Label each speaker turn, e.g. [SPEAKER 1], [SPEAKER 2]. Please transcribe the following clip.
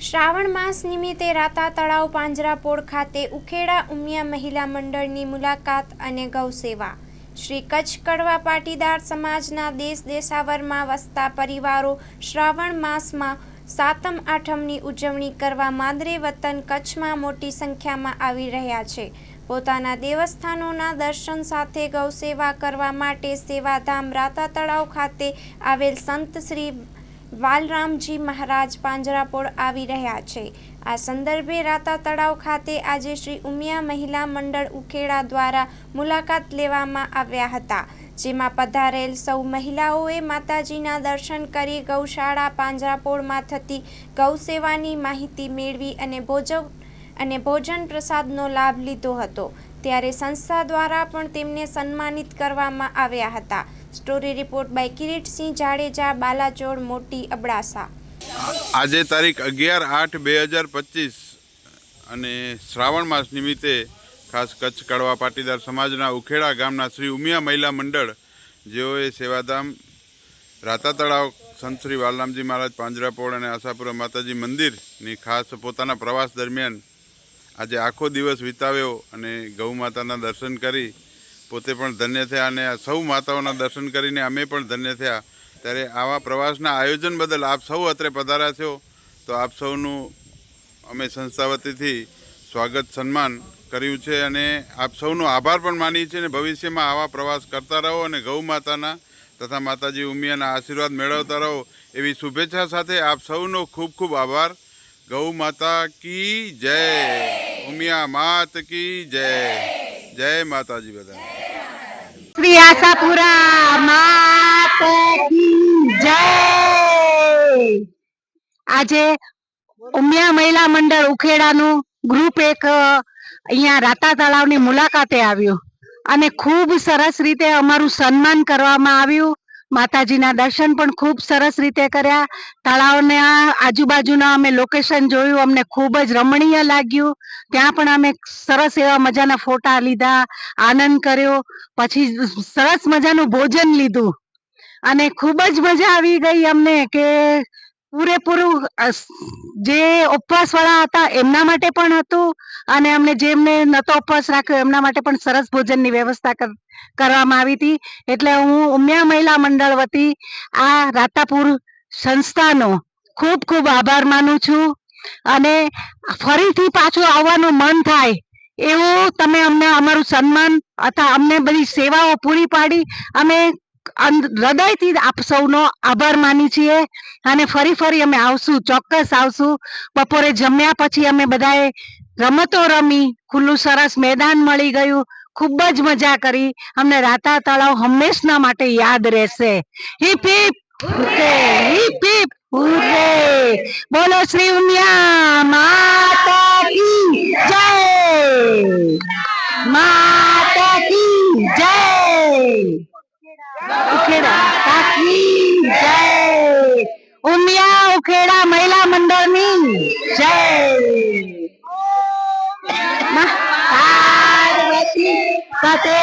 [SPEAKER 1] શ્રાવણ માસ નિમિત્તે રાતા તળાવ પાંજરાપોળ ખાતે ઉખેડા ઉમિયા મહિલા મંડળની મુલાકાત અને ગૌસેવા। શ્રી કચ્છ કડવા પાટીદાર સમાજના દેશ દેશાવરમાં વસતા પરિવારો શ્રાવણ માસમાં સાતમ આઠમની ઉજવણી કરવા માદરે વતન કચ્છમાં મોટી સંખ્યામાં આવી રહ્યા છે। પોતાના દેવસ્થાનોના દર્શન સાથે ગૌસેવા કરવા માટે સેવાધામ રાતા તળાવ ખાતે આવેલ સંત શ્રી વાલરામજી મહારાજ પાંજરાપોળ આવી રહ્યા છે। આ સંદર્ભે રાતા તળાવ ખાતે આજે શ્રી ઉમિયા મહિલા મંડળ ઉખેડા દ્વારા મુલાકાત લેવામાં આવ્યા હતા, જેમાં પધારેલ સૌ મહિલાઓએ માતાજીના દર્શન કરી ગૌશાળા પાંજરાપોળમાં થતી ગૌસેવાની માહિતી મેળવી અને ભોજન પ્રસાદનો લાભ લીધો હતો। ત્યારે સંસ્થા દ્વારા પણ તેમને સન્માનિત કરવામાં આવ્યા હતા। Story report by Kiritsinh Jadeja, Balachod, મોટી અબડાસા।
[SPEAKER 2] આજે તારીખ 11/8/2025 અને શ્રાવણ માસ નિમિત્તે ખાસ કચ્છ કડવા પાટીદાર સમાજના ઉખેડા ગામના શ્રી ઉમિયા મહિલા મંડળ, જેઓએ સેવાધામ રાતા તળાવ સંત શ્રી વાલરામજી મહારાજ પાંજરાપોળ અને આશાપુરા માતાજી મંદિરની ખાસ પોતાના પ્રવાસ દરમિયાન આજે આખો દિવસ વિતાવ્યો અને ગૌ માતાના દર્શન કરી પોતે પણ ધન્ય થયા અને સૌ માતાઓના દર્શન કરીને અમે પણ ધન્ય થયા। ત્યારે આવા પ્રવાસના આયોજન બદલ આપ સૌ અત્રે પધાર્યા છો, તો આપ સૌનું અમે સંસ્થા વતીથી સ્વાગત સન્માન કર્યું છે અને આપ સૌનો આભાર પણ માનીએ છીએ અને ભવિષ્યમાં આવા પ્રવાસ કરતા રહો અને ગૌ માતાના તથા માતાજી ઉમિયાના આશીર્વાદ મેળવતા રહો એવી શુભેચ્છા સાથે આપ સૌનો ખૂબ ખૂબ આભાર। ગૌ માતા કી જય, ઉમિયા માત કી જય, જય માતાજી બધા।
[SPEAKER 3] श्री आशापुरा मात की जय। આજે ઉમિયા મહિલા મંડળ ઉખેડાનું ગ્રુપ એક અહીંયા રાતા તળાવની મુલાકાતે આવ્યું અને ખૂબ સરસ રીતે અમારું સન્માન કરવામાં આવ્યું। માતાજીના દર્શન પણ ખૂબ સરસ રીતે કર્યા। તળાવના આજુબાજુના અમે લોકેશન જોયું, અમને ખૂબ જ રમણીય લાગ્યું। ત્યાં પણ અમે સરસ એવા મજાના ફોટા લીધા, આનંદ કર્યો, પછી સરસ મજાનું ભોજન લીધું અને ખૂબ જ મજા આવી ગઈ અમને કે પૂરેપૂરું જે ઉપવાસ વાળા હતા એમના માટે પણ હતું અને અમને જેમને નતો ઉપવાસ રાખ્યો એમના માટે પણ સરસ ભોજનની વ્યવસ્થા કરવામાં આવી હતી। એટલે હું ઉમિયા મહિલા મંડળ વતી આ રાતાપુર સંસ્થાનો ખૂબ ખૂબ આભાર માનું છું અને ફરીથી પાછું આવવાનું મન થાય એવું તમે અમને અમારું સન્માન અથવા અમને બધી સેવાઓ પૂરી પાડી, અમે હૃદયથી આપ સૌનો આભાર માની છીએ અને ફરી અમે આવશું, ચોક્કસ આવશું। બપોરે જમ્યા પછી અમે બધાએ રમતો રમી, ખુલ્લું સરસ મેદાન મળી ગયું, ખૂબ જ મજા કરી। અમને રાતા તળાવ હંમેશના માટે યાદ રહેશે। હિપ હિપ હુર્રે, હિપ હિપ હુર્રે, બોલો શ્રી ઉમિયા માતા કી જય, માતા કી જય, ઉખેડા કી જય, ઉમિયા ઉખેડા મહિલા મંડળની જય, પાર્વતી પતે